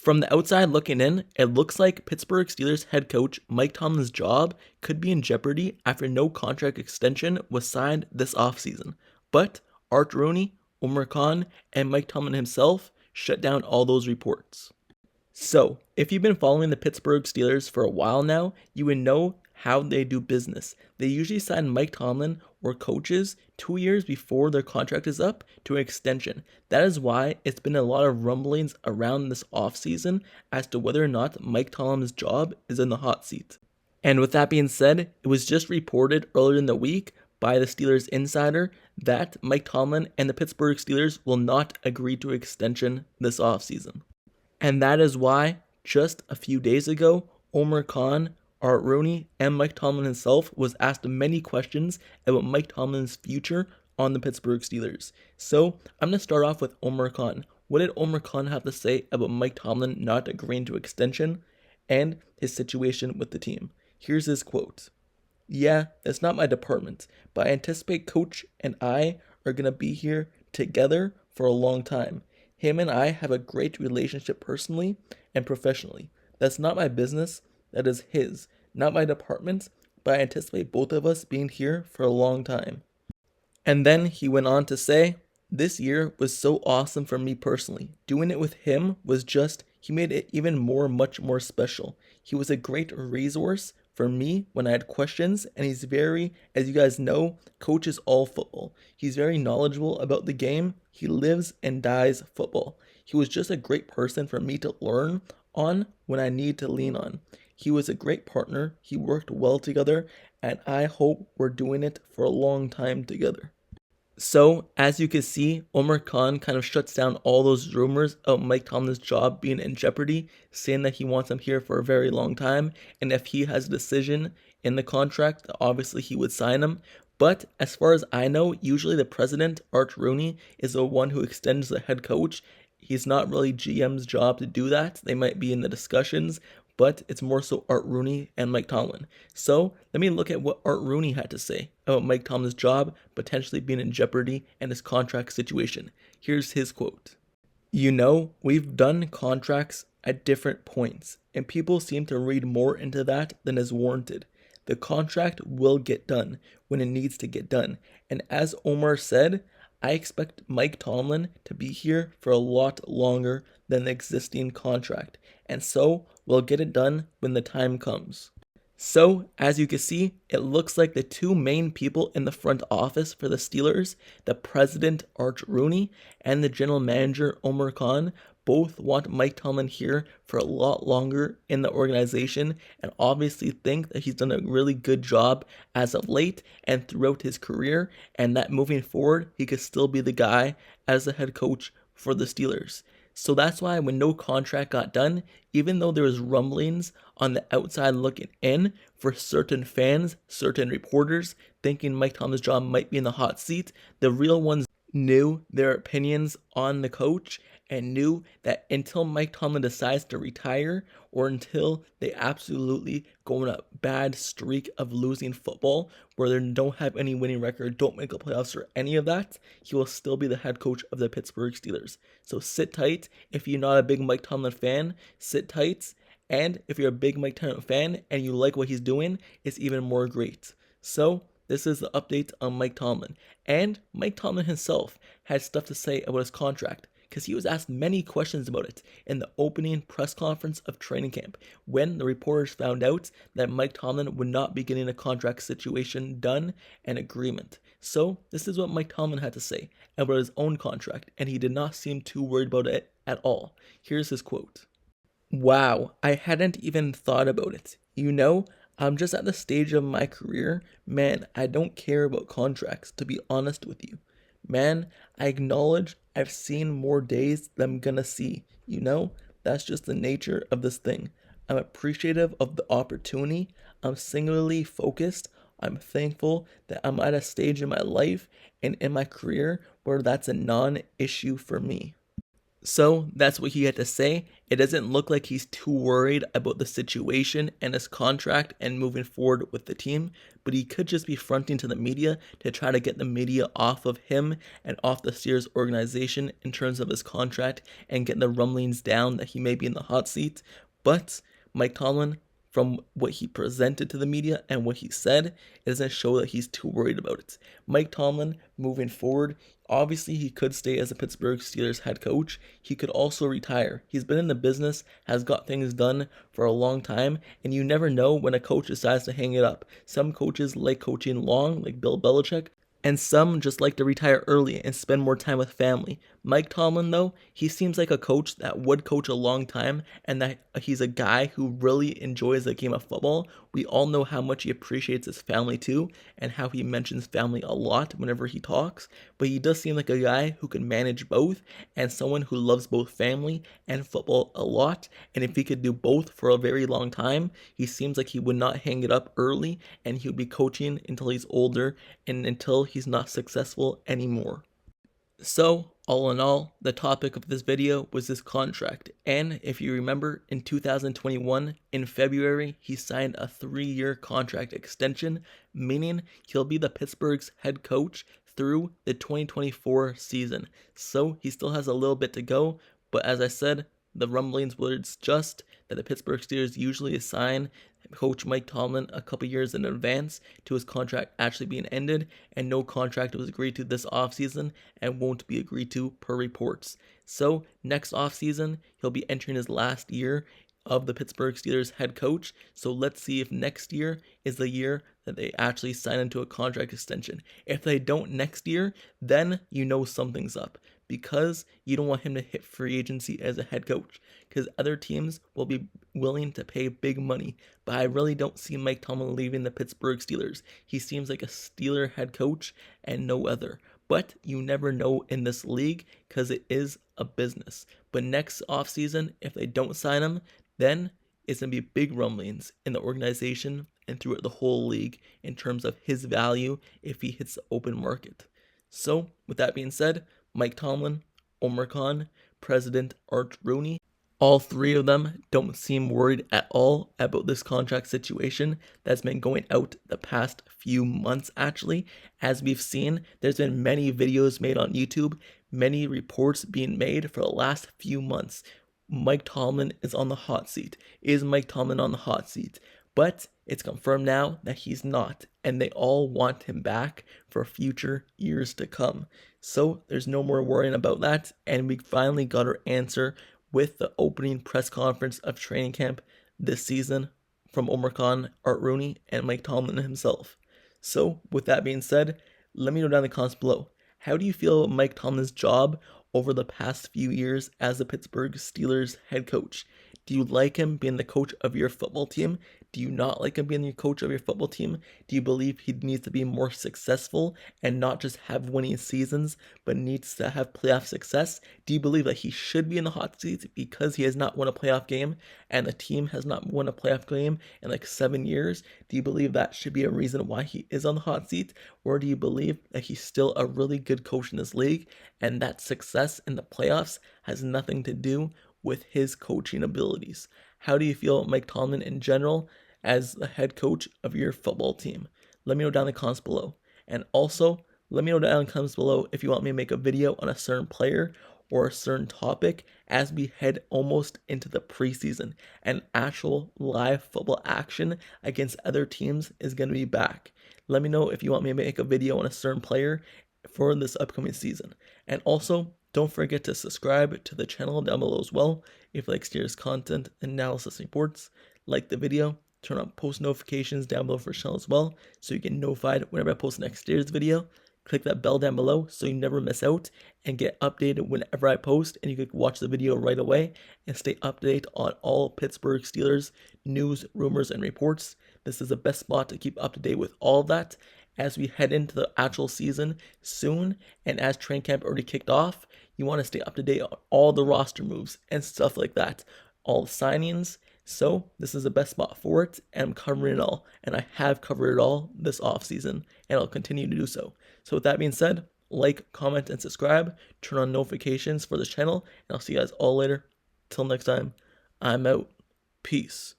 From the outside looking in, it looks like Pittsburgh Steelers head coach Mike Tomlin's job could be in jeopardy after no contract extension was signed this offseason. But Art Rooney, Omar Khan, and Mike Tomlin himself shut down all those reports. So, if you've been following the Pittsburgh Steelers for a while now, you would know how they do business. They usually sign Mike Tomlin or coaches 2 years before their contract is up to an extension. That is why it's been a lot of rumblings around this offseason as to whether or not Mike Tomlin's job is in the hot seat. And with that being said, it was just reported earlier in the week by the Steelers insider that Mike Tomlin and the Pittsburgh Steelers will not agree to an extension this offseason. And that is why, just a few days ago, Omar Khan, Art Rooney, and Mike Tomlin himself was asked many questions about Mike Tomlin's future on the Pittsburgh Steelers. So, I'm going to start off with Omar Khan. What did Omar Khan have to say about Mike Tomlin not agreeing to extension and his situation with the team? Here's his quote. "Yeah, it's not my department, but I anticipate Coach and I are going to be here together for a long time. Him and I have a great relationship personally and professionally. That's not my business, that is his, not my department, but I anticipate both of us being here for a long time." And then he went on to say, "This year was so awesome for me personally. Doing it with him was just, he made it even much more special. He was a great resource for me when I had questions, and he's very, as you guys know, coaches all football. He's very knowledgeable about the game. He lives and dies football. He was just a great person for me to learn on when I need to lean on. He was a great partner. He worked well together, and I hope we're doing it for a long time together." So, as you can see, Omar Khan kind of shuts down all those rumors of Mike Tomlin's job being in jeopardy, saying that he wants him here for a very long time, and if he has a decision in the contract, obviously he would sign him. But as far as I know, usually the president, Art Rooney, is the one who extends the head coach. He's not really GM's job to do that. They might be in the discussions, but it's more so Art Rooney and Mike Tomlin. So let me look at what Art Rooney had to say about Mike Tomlin's job potentially being in jeopardy and his contract situation. Here's his quote. "You know, we've done contracts at different points, and people seem to read more into that than is warranted. The contract will get done when it needs to get done. And as Omar said, I expect Mike Tomlin to be here for a lot longer than the existing contract. And so we'll get it done when the time comes." So, as you can see, it looks like the two main people in the front office for the Steelers, the president Art Rooney and the general manager Omar Khan, both want Mike Tomlin here for a lot longer in the organization and obviously think that he's done a really good job as of late and throughout his career, and that moving forward, he could still be the guy as the head coach for the Steelers. So that's why when no contract got done, even though there was rumblings on the outside looking in for certain fans, certain reporters thinking Mike Tomlin's job might be in the hot seat, the real ones knew their opinions on the coach and knew that until Mike Tomlin decides to retire or until they absolutely go on a bad streak of losing football where they don't have any winning record, don't make the playoffs or any of that, he will still be the head coach of the Pittsburgh Steelers. So sit tight. If you're not a big Mike Tomlin fan, sit tight. And if you're a big Mike Tomlin fan and you like what he's doing, it's even more great. So this is the update on Mike Tomlin. And Mike Tomlin himself had stuff to say about his contract, because he was asked many questions about it in the opening press conference of training camp when the reporters found out that Mike Tomlin would not be getting a contract situation done and agreement. So this is what Mike Tomlin had to say about his own contract, and he did not seem too worried about it at all. Here's his quote. "Wow, I hadn't even thought about it. You know, I'm just at the stage of my career, man, I don't care about contracts, to be honest with you. Man, I acknowledge I've seen more days than I'm gonna see. You know, that's just the nature of this thing. I'm appreciative of the opportunity. I'm singularly focused. I'm thankful that I'm at a stage in my life and in my career where that's a non-issue for me." So that's what he had to say. It doesn't look like he's too worried about the situation and his contract and moving forward with the team, but he could just be fronting to the media to try to get the media off of him and off the Steelers organization in terms of his contract and get the rumblings down that he may be in the hot seat. But Mike Tomlin, from what he presented to the media and what he said, it doesn't show that he's too worried about it. Mike Tomlin, moving forward, obviously he could stay as a Pittsburgh Steelers head coach. He could also retire. He's been in the business, has got things done for a long time, and you never know when a coach decides to hang it up. Some coaches like coaching long, like Bill Belichick, and some just like to retire early and spend more time with family. Mike Tomlin, though, he seems like a coach that would coach a long time and that he's a guy who really enjoys the game of football. We all know how much he appreciates his family too and how he mentions family a lot whenever he talks, but he does seem like a guy who can manage both and someone who loves both family and football a lot. And if he could do both for a very long time, he seems like he would not hang it up early and he would be coaching until he's older and until he's not successful anymore. So, all in all, the topic of this video was his contract. And if you remember, in 2021, in February, he signed a 3-year contract extension, meaning he'll be the Pittsburgh's head coach through the 2024 season. So, he still has a little bit to go, but as I said, the rumblings was just that the Pittsburgh Steelers usually assign Coach Mike Tomlin a couple years in advance to his contract actually being ended, and no contract was agreed to this offseason and won't be agreed to per reports. So next offseason, he'll be entering his last year of the Pittsburgh Steelers head coach. So let's see if next year is the year that they actually sign into a contract extension. If they don't next year, then you know something's up, because you don't want him to hit free agency as a head coach, because other teams will be willing to pay big money. But I really don't see Mike Tomlin leaving the Pittsburgh Steelers. He seems like a Steeler head coach and no other. But you never know in this league because it is a business. But next offseason, if they don't sign him, then it's going to be big rumblings in the organization and throughout the whole league in terms of his value if he hits the open market. So, with that being said, Mike Tomlin, Omar Khan, President Rooney, all three of them don't seem worried at all about this contract situation that's been going out the past few months actually. As we've seen, there's been many videos made on YouTube, many reports being made for the last few months. Mike Tomlin is on the hot seat. Is Mike Tomlin on the hot seat? But it's confirmed now that he's not, and they all want him back for future years to come. So there's no more worrying about that, and we finally got our answer with the opening press conference of training camp this season from Omar Khan, Rooney, and Mike Tomlin himself. So with that being said, let me know down in the comments below. How do you feel about Mike Tomlin's job over the past few years as the Pittsburgh Steelers head coach? Do you like him being the coach of your football team? Do you not like him being the coach of your football team? Do you believe he needs to be more successful and not just have winning seasons, but needs to have playoff success? Do you believe that he should be in the hot seat because he has not won a playoff game and the team has not won a playoff game in like 7 years? Do you believe that should be a reason why he is on the hot seat? Or do you believe that he's still a really good coach in this league and that success in the playoffs has nothing to do with his coaching abilities? How do you feel about Mike Tomlin in general as the head coach of your football team? Let me know down in the comments below. And also, let me know down in the comments below if you want me to make a video on a certain player or a certain topic as we head almost into the preseason. And actual live football action against other teams is going to be back. Let me know if you want me to make a video on a certain player for this upcoming season. And also, don't forget to subscribe to the channel down below as well if you like Steelers content and analysis reports. Like the video, turn on post notifications down below for the channel as well so you get notified whenever I post the next Steelers video. Click that bell down below so you never miss out and get updated whenever I post, and you can watch the video right away and stay up to date on all Pittsburgh Steelers news, rumors, and reports. This is the best spot to keep up to date with all of that as we head into the actual season soon, and as training camp already kicked off. You want to stay up to date on all the roster moves and stuff like that, all the signings. So this is the best spot for it, and I'm covering it all, and I have covered it all this offseason, and I'll continue to do so. So with that being said, like, comment, and subscribe. Turn on notifications for this channel, and I'll see you guys all later. Till next time, I'm out. Peace.